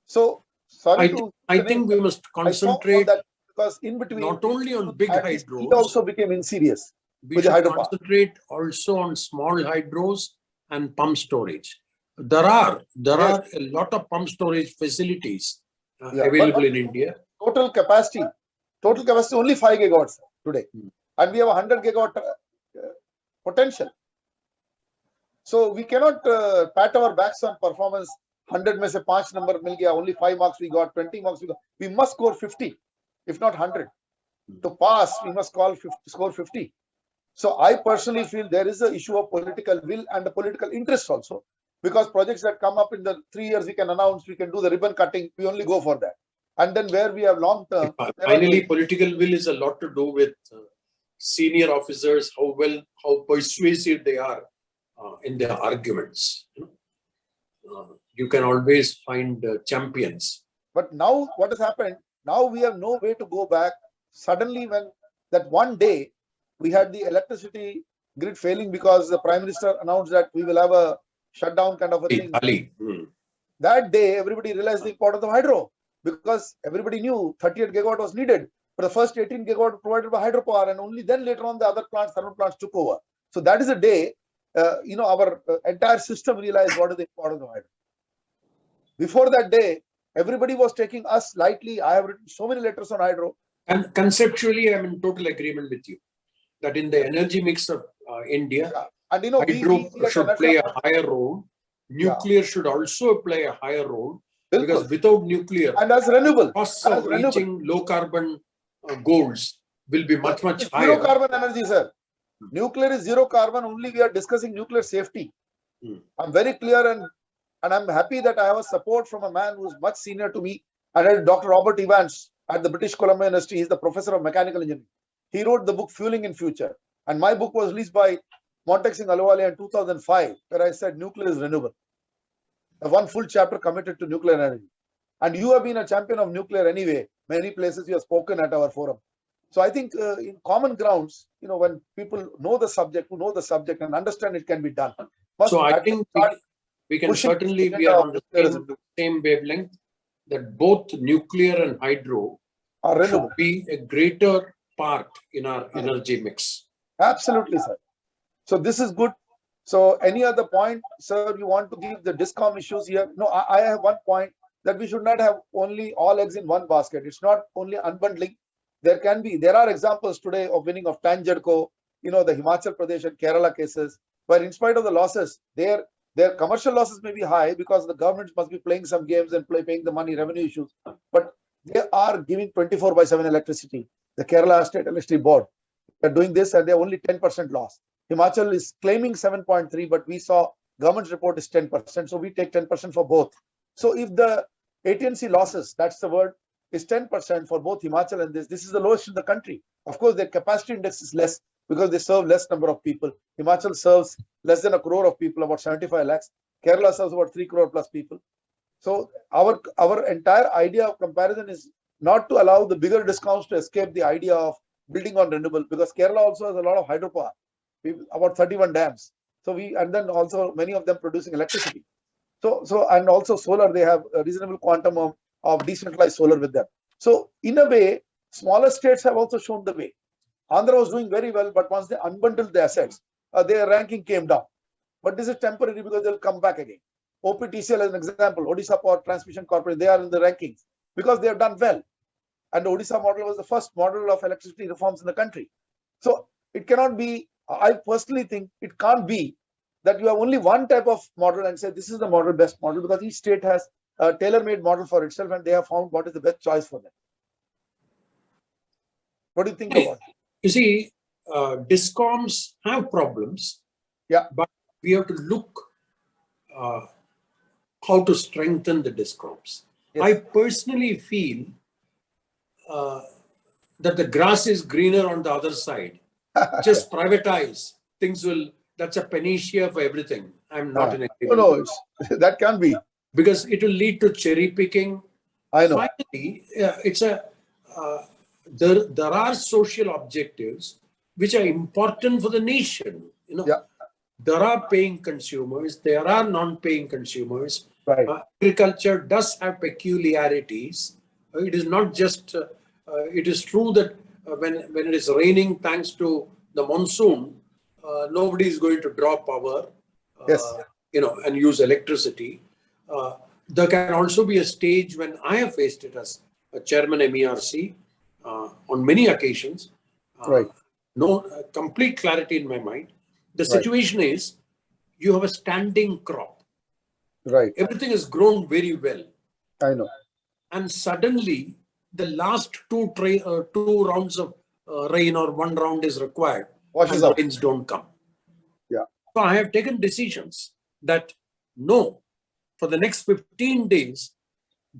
So sorry I think we must concentrate that because in between not only on big hydros, it also became insidious. We should concentrate also on small hydros and pump storage. There are a lot of pump storage facilities available in India. Total capacity only 5 gigawatts today, and we have 100 gigawatt potential. So we cannot pat our backs on performance. 100 में से 5 number मिल गया, only 5 marks we got, 20 marks we got. We must score 50, if not 100. To pass, we must score 50. So I personally feel there is an issue of political will and the political interest also, because projects that come up in the 3 years we can announce, we can do the ribbon cutting, we only go for that. And then where we have long term. Finally, political will is a lot to do with senior officers, how persuasive they are in their arguments. You can always find champions. But now what has happened? Now we have no way to go back. Suddenly, when that one day we had the electricity grid failing because the Prime Minister announced that we will have a shutdown kind of a thing. That day, everybody realized the importance of hydro, because everybody knew 38 gigawatt was needed. But the first 18 gigawatt provided by hydropower, and only then later on the other plants, thermal plants took over. So that is a day, our entire system realized what is the importance of hydro. Before that day, everybody was taking us lightly. I have written so many letters on hydro. And conceptually, I'm in total agreement with you that in the energy mix of India, and hydro should play a higher role. Nuclear should also play a higher role, because without nuclear, and as renewable, costs of reaching low carbon goals will be much higher. Zero carbon energy, sir. Nuclear is zero carbon. Only we are discussing nuclear safety. I'm very clear, and I'm happy that I have a support from a man who is much senior to me. And Dr. Robert Evans at the British Columbia University. He's the professor of mechanical engineering. He wrote the book Fueling in Future, and my book was released by Montek Singh Ahluwalia in 2005, where I said nuclear is renewable. One full chapter committed to nuclear energy. And you have been a champion of nuclear anyway. Many places you have spoken at our forum. So I think in common grounds, when people know the subject, who know the subject and understand it can be done. So I think we can certainly be on the same wavelength, that both nuclear and hydro should be a greater part in our energy mix. Absolutely, sir. So this is good. So any other point, sir, you want to give the DISCOM issues here? No, I have one point, that we should not have only all eggs in one basket. It's not only unbundling. There are examples today of winning of Tangerco, the Himachal Pradesh and Kerala cases, where in spite of the losses, their commercial losses may be high because the governments must be playing some games and paying the money, revenue issues. But they are giving 24/7 electricity. The Kerala State Electricity Board, they're doing this and they're only 10% loss. Himachal is claiming 7.3, but we saw government's report is 10%. So we take 10% for both. So if the AT&C losses, that's the word, is 10% for both Himachal and this is the lowest in the country. Of course, their capacity index is less because they serve less number of people. Himachal serves less than 1 crore of people, about 75 lakhs. Kerala serves about 3 crore plus people. So our entire idea of comparison is not to allow the bigger discounts to escape the idea of building on renewable, because Kerala also has a lot of hydropower, about 31 dams. So and then also many of them producing electricity. So and also solar, they have a reasonable quantum of decentralized solar with them. So in a way, smaller states have also shown the way. Andhra was doing very well, but once they unbundled the assets, their ranking came down. But this is temporary because they'll come back again. OPTCL as an example, Odisha Power Transmission Corporation, they are in the rankings because they have done well. And the Odisha model was the first model of electricity reforms in the country. So it cannot be, I personally think it can't be that you have only one type of model and say this is the model, best model, because each state has a tailor-made model for itself and they have found what is the best choice for them. What do you think about it? You see, DISCOMs have problems, but we have to look how to strengthen the DISCOMs. Yes. I personally feel that the grass is greener on the other side. Just privatize. Things will, that's a panacea for everything. I'm not in agreement. No, that can be. Because it will lead to cherry picking. I know. Finally, there are social objectives which are important for the nation. There are paying consumers, there are non-paying consumers. Right. Agriculture does have peculiarities. It is not just, it is true that when it is raining, thanks to the monsoon, nobody is going to draw power, Yes. and use electricity. There can also be a stage when I have faced it as a chairman MERC on many occasions. Right. No complete clarity in my mind. The Right. situation is you have a standing crop. Right. Everything has grown very well. I know. And suddenly the last two rounds of rain or one round is required. Washes and the out. rains don't come. Yeah. So I have taken decisions that no, for the next 15 days,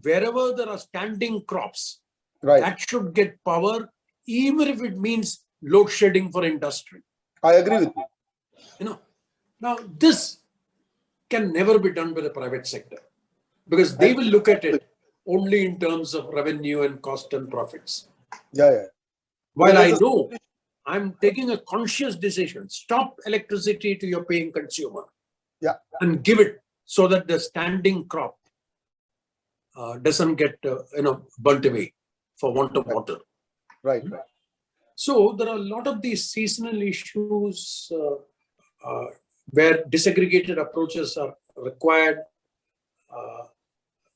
wherever there are standing crops, Right. that should get power, even if it means load shedding for industry. I agree with you. Now this can never be done by the private sector, because they will look at it only in terms of revenue and cost and profits. Yeah. While I know I'm taking a conscious decision, stop electricity to your paying consumer. Yeah. And give it so that the standing crop doesn't get burnt away for want of water. Right. So there are a lot of these seasonal issues where disaggregated approaches are required,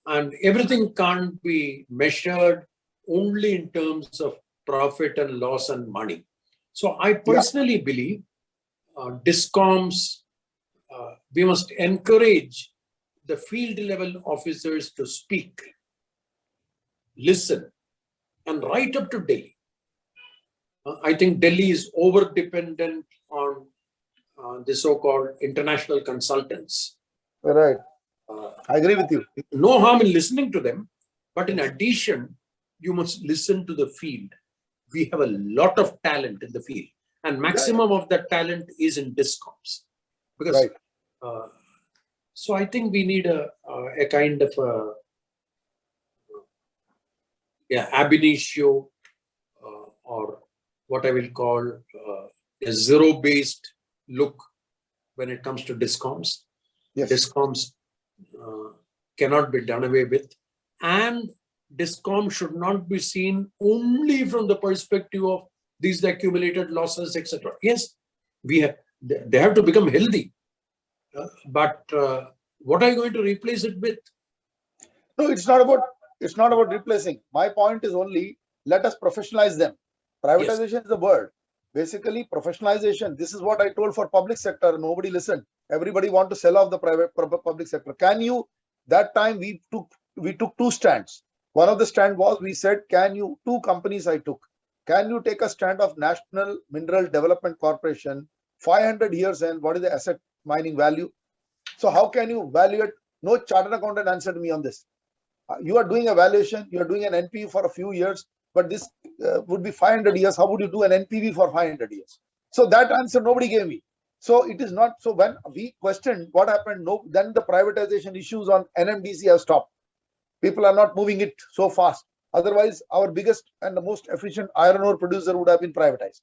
and everything can't be measured only in terms of profit and loss and money. So I personally believe DISCOMs, we must encourage the field level officers to speak, listen, and right up to Delhi. I think Delhi is over dependent on the so-called international consultants. Right. I agree with you. No harm in listening to them, but in addition, you must listen to the field. We have a lot of talent in the field, and maximum of that talent is in DISCOMs. Because, so I think we need a kind of ab initio, or what I will call a zero-based look when it comes to DISCOMs. Yes. DISCOMs cannot be done away with, and DISCOM should not be seen only from the perspective of these accumulated losses, etc. Yes, they have to become healthy, but what are you going to replace it with? No, it's not about replacing. My point is only let us professionalize them. Privatization is the word. Basically, professionalization. This is what I told for public sector. Nobody listened. Everybody want to sell off the public sector. Can you? That time we took two stands. One of the stand was we said, two companies I took. Can you take a stand of National Mineral Development Corporation, 500 years and what is the asset mining value? So how can you value it? No chartered accountant answered me on this. You are doing a valuation, you are doing an NPV for a few years, but this would be 500 years. How would you do an NPV for 500 years? So that answer nobody gave me. So it is not. So when we questioned what happened, then the privatization issues on NMDC have stopped. People are not moving it so fast. Otherwise, our biggest and the most efficient iron ore producer would have been privatized.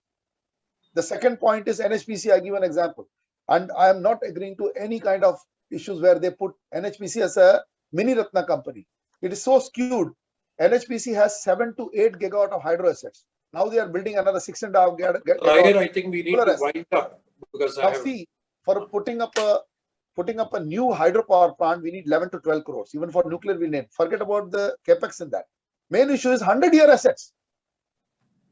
The second point is NHPC. I give an example. And I am not agreeing to any kind of issues where they put NHPC as a mini Ratna company. It is so skewed. NHPC has 7 to 8 gigawatt of hydro assets. Now they are building another 6.5 gigawatt. Iyer, I think we need to wind up, because now see, for putting up a new hydropower plant, we need 11 to 12 crores. Even for nuclear, we need. Forget about the Capex in that. Main issue is 100-year assets.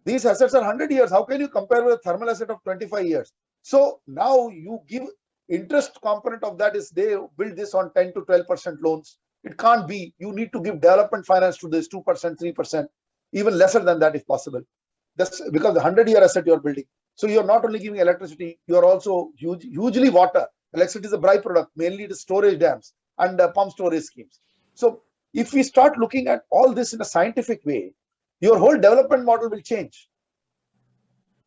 These assets are 100 years. How can you compare with a thermal asset of 25 years? So now you give interest component of that is they build this on 10 to 12% loans. It can't be. You need to give development finance to this 2%, 3%, even lesser than that if possible. That's because the 100-year asset you are building. So you are not only giving electricity, you are also hugely water. Electricity is a byproduct, mainly the storage dams and pump storage schemes. So if we start looking at all this in a scientific way, your whole development model will change.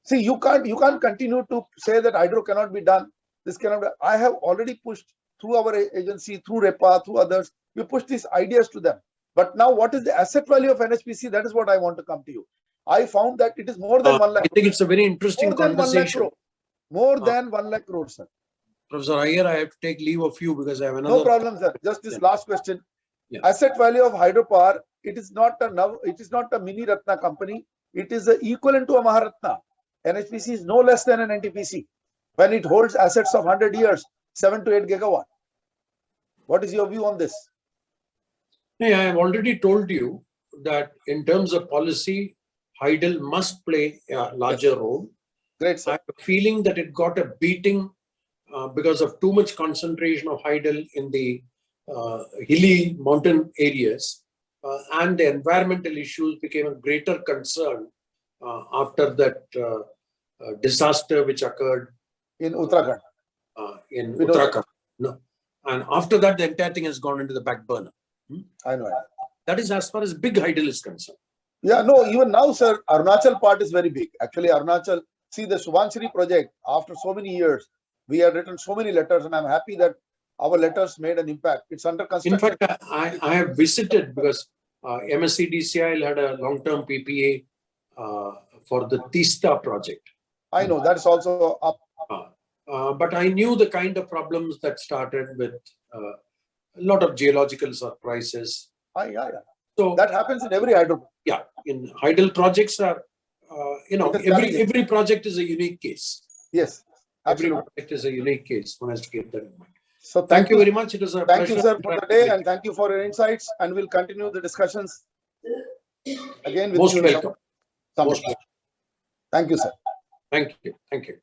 See, you can't continue to say that hydro cannot be done. This cannot be. I have already pushed through our agency, through REPA, through others. We push these ideas to them. But now, what is the asset value of NHPC? That is what I want to come to you. I found that it is more than 1 lakh. I think it's a very interesting conversation. More than 1 lakh crore, sir. Professor Iyer, I have to take leave of you because I have another. No problem, sir. Just this last question. Yeah. Asset value of hydropower, it is not a mini Ratna company. It is the equivalent to a Maharatna. NHPC is no less than an NTPC when it holds assets of 100 years, 7 to 8 gigawatt. What is your view on this? Hey, I have already told you that in terms of policy, Hydel must play a larger role. Great, sir. I have a feeling that it got a beating because of too much concentration of Hydel in the hilly mountain areas, and the environmental issues became a greater concern after that disaster which occurred In Uttarakhand. in We know Uttarakhand. No. And after that, the entire thing has gone into the back burner. I know. That is as far as big Hydel is concerned. Yeah, no, even now, sir, Arunachal part is very big. Actually, Arunachal, see the Subansiri project, after so many years, we have written so many letters, and I'm happy that our letters made an impact. It's under construction. In fact, I have visited because MSCDCIL had a long-term PPA for the Tista project. I know, that is also up. But I knew the kind of problems that started with a lot of geological surprises. Yeah. So that happens in every hydro. Yeah, in Hydel projects are, every project is a unique case. Yes, absolutely. Every project is a unique case. One has to keep that in mind. So Thank you very much. It was a thank pleasure. you, sir, for the day, and thank you for your insights. And we'll continue the discussions again with Most you. welcome. Some Most welcome. Thank you, sir. Thank you. Thank you.